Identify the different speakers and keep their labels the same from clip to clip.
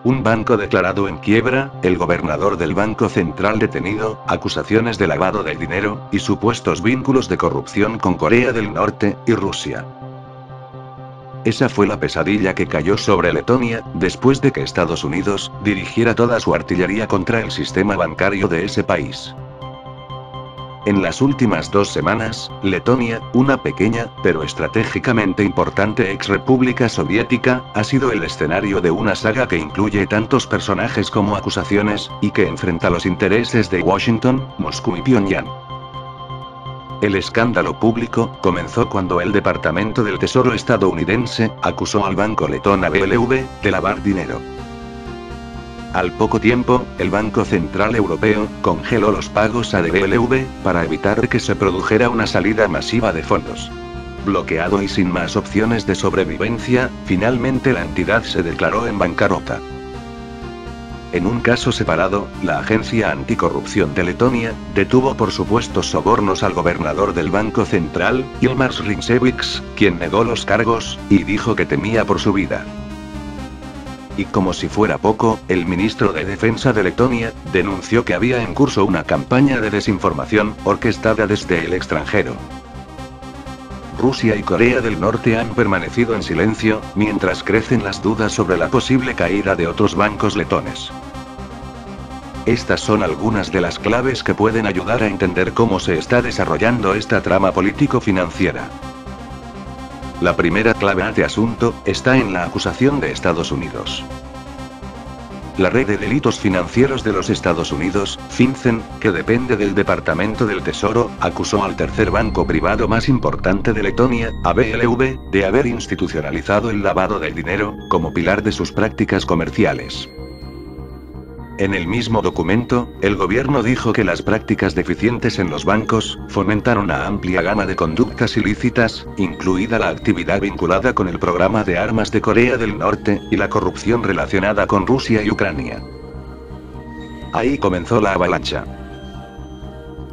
Speaker 1: Un banco declarado en quiebra, el gobernador del Banco Central detenido, acusaciones de lavado de dinero, y supuestos vínculos de corrupción con Corea del Norte y Rusia. Esa fue la pesadilla que cayó sobre Letonia, después de que Estados Unidos dirigiera toda su artillería contra el sistema bancario de ese país. En las últimas 2 semanas, Letonia, una pequeña, pero estratégicamente importante ex-república soviética, ha sido el escenario de una saga que incluye tantos personajes como acusaciones, y que enfrenta los intereses de Washington, Moscú y Pyongyang. El escándalo público comenzó cuando el Departamento del Tesoro estadounidense acusó al banco letón ABLV de lavar dinero. Al poco tiempo, el Banco Central Europeo congeló los pagos a ABLV para evitar que se produjera una salida masiva de fondos. Bloqueado y sin más opciones de sobrevivencia, finalmente la entidad se declaró en bancarrota. En un caso separado, la Agencia Anticorrupción de Letonia detuvo por supuestos sobornos al gobernador del Banco Central, Ilmars Rinkevičius, quien negó los cargos y dijo que temía por su vida. Y como si fuera poco, el ministro de Defensa de Letonia denunció que había en curso una campaña de desinformación orquestada desde el extranjero. Rusia y Corea del Norte han permanecido en silencio, mientras crecen las dudas sobre la posible caída de otros bancos letones. Estas son algunas de las claves que pueden ayudar a entender cómo se está desarrollando esta trama político-financiera. La primera clave de asunto está en la acusación de Estados Unidos. La red de delitos financieros de los Estados Unidos, FinCEN, que depende del Departamento del Tesoro, acusó al tercer banco privado más importante de Letonia, ABLV, de haber institucionalizado el lavado de dinero, como pilar de sus prácticas comerciales. En el mismo documento, el gobierno dijo que las prácticas deficientes en los bancos fomentaron una amplia gama de conductas ilícitas, incluida la actividad vinculada con el programa de armas de Corea del Norte, y la corrupción relacionada con Rusia y Ucrania. Ahí comenzó la avalancha.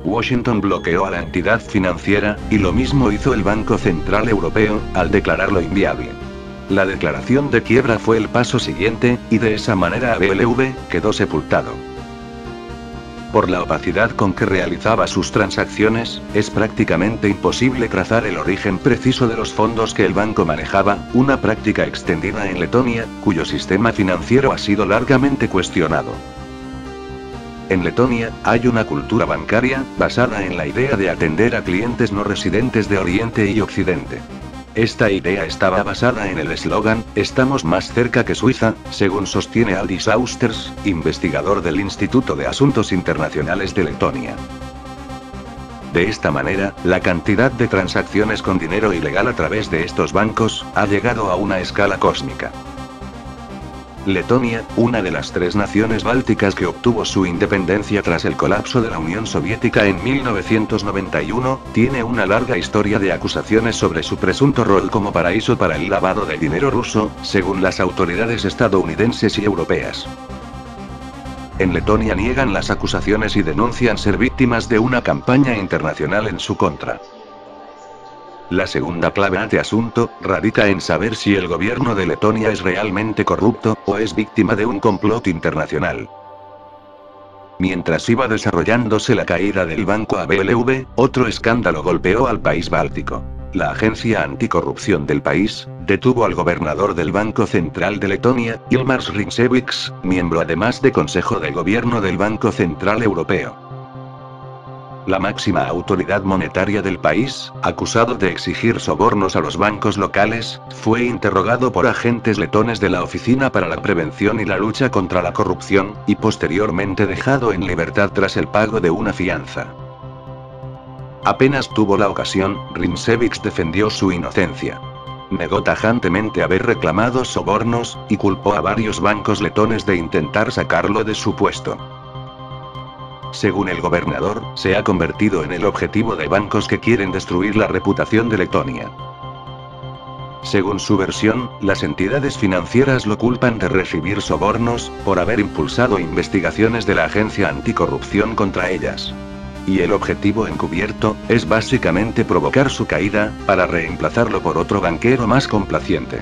Speaker 1: Washington bloqueó a la entidad financiera, y lo mismo hizo el Banco Central Europeo, al declararlo inviable. La declaración de quiebra fue el paso siguiente, y de esa manera ABLV quedó sepultado. Por la opacidad con que realizaba sus transacciones, es prácticamente imposible trazar el origen preciso de los fondos que el banco manejaba, una práctica extendida en Letonia, cuyo sistema financiero ha sido largamente cuestionado. En Letonia, hay una cultura bancaria, basada en la idea de atender a clientes no residentes de Oriente y Occidente. Esta idea estaba basada en el eslogan, "Estamos más cerca que Suiza", según sostiene Aldis Austers, investigador del Instituto de Asuntos Internacionales de Letonia. De esta manera, la cantidad de transacciones con dinero ilegal a través de estos bancos ha llegado a una escala cósmica. Letonia, una de las 3 naciones bálticas que obtuvo su independencia tras el colapso de la Unión Soviética en 1991, tiene una larga historia de acusaciones sobre su presunto rol como paraíso para el lavado de dinero ruso, según las autoridades estadounidenses y europeas. En Letonia niegan las acusaciones y denuncian ser víctimas de una campaña internacional en su contra. La segunda clave de asunto radica en saber si el gobierno de Letonia es realmente corrupto, o es víctima de un complot internacional. Mientras iba desarrollándose la caída del banco ABLV, otro escándalo golpeó al país báltico. La Agencia Anticorrupción del país detuvo al gobernador del Banco Central de Letonia, Ilmars Rinkevičius, miembro además de Consejo de Gobierno del Banco Central Europeo. La máxima autoridad monetaria del país, acusado de exigir sobornos a los bancos locales, fue interrogado por agentes letones de la Oficina para la Prevención y la Lucha contra la Corrupción, y posteriormente dejado en libertad tras el pago de una fianza. Apenas tuvo la ocasión, Rinkevičius defendió su inocencia. Negó tajantemente haber reclamado sobornos, y culpó a varios bancos letones de intentar sacarlo de su puesto. Según el gobernador, se ha convertido en el objetivo de bancos que quieren destruir la reputación de Letonia. Según su versión, las entidades financieras lo culpan de recibir sobornos, por haber impulsado investigaciones de la Agencia Anticorrupción contra ellas. Y el objetivo encubierto es básicamente provocar su caída, para reemplazarlo por otro banquero más complaciente.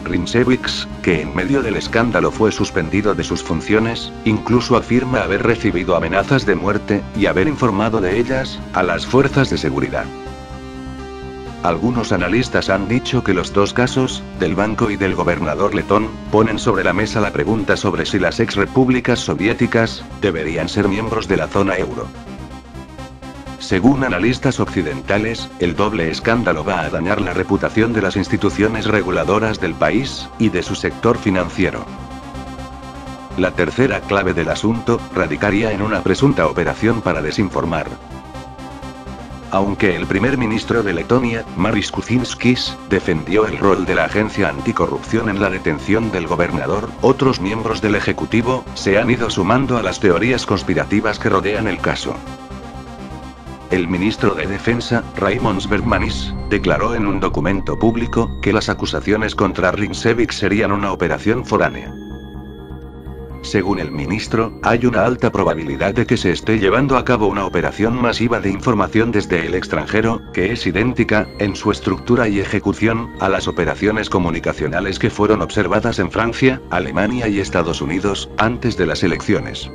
Speaker 1: Rinčević, que en medio del escándalo fue suspendido de sus funciones, incluso afirma haber recibido amenazas de muerte, y haber informado de ellas a las fuerzas de seguridad. Algunos analistas han dicho que los dos casos, del banco y del gobernador letón, ponen sobre la mesa la pregunta sobre si las ex-repúblicas soviéticas deberían ser miembros de la zona euro. Según analistas occidentales, el doble escándalo va a dañar la reputación de las instituciones reguladoras del país, y de su sector financiero. La tercera clave del asunto, radicaría en una presunta operación para desinformar. Aunque el primer ministro de Letonia, Maris Kučinskis, defendió el rol de la agencia anticorrupción en la detención del gobernador, otros miembros del ejecutivo se han ido sumando a las teorías conspirativas que rodean el caso. El ministro de Defensa, Raimonds Bergmanis, declaró en un documento público que las acusaciones contra Rinčević serían una operación foránea. Según el ministro, hay una alta probabilidad de que se esté llevando a cabo una operación masiva de información desde el extranjero, que es idéntica, en su estructura y ejecución, a las operaciones comunicacionales que fueron observadas en Francia, Alemania y Estados Unidos, antes de las elecciones.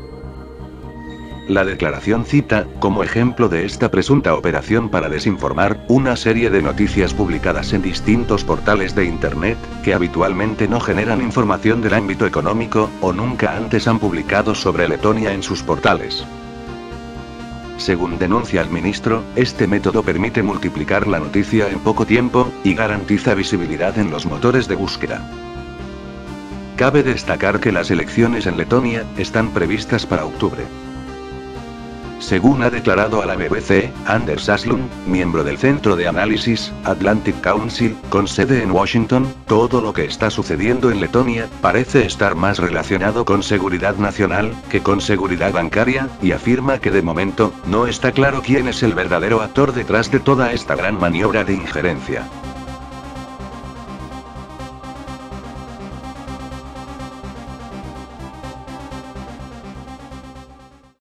Speaker 1: La declaración cita, como ejemplo de esta presunta operación para desinformar, una serie de noticias publicadas en distintos portales de Internet, que habitualmente no generan información del ámbito económico, o nunca antes han publicado sobre Letonia en sus portales. Según denuncia el ministro, este método permite multiplicar la noticia en poco tiempo, y garantiza visibilidad en los motores de búsqueda. Cabe destacar que las elecciones en Letonia están previstas para octubre. Según ha declarado a la BBC, Anders Aslund, miembro del Centro de Análisis, Atlantic Council, con sede en Washington, todo lo que está sucediendo en Letonia parece estar más relacionado con seguridad nacional que con seguridad bancaria, y afirma que de momento, no está claro quién es el verdadero actor detrás de toda esta gran maniobra de injerencia.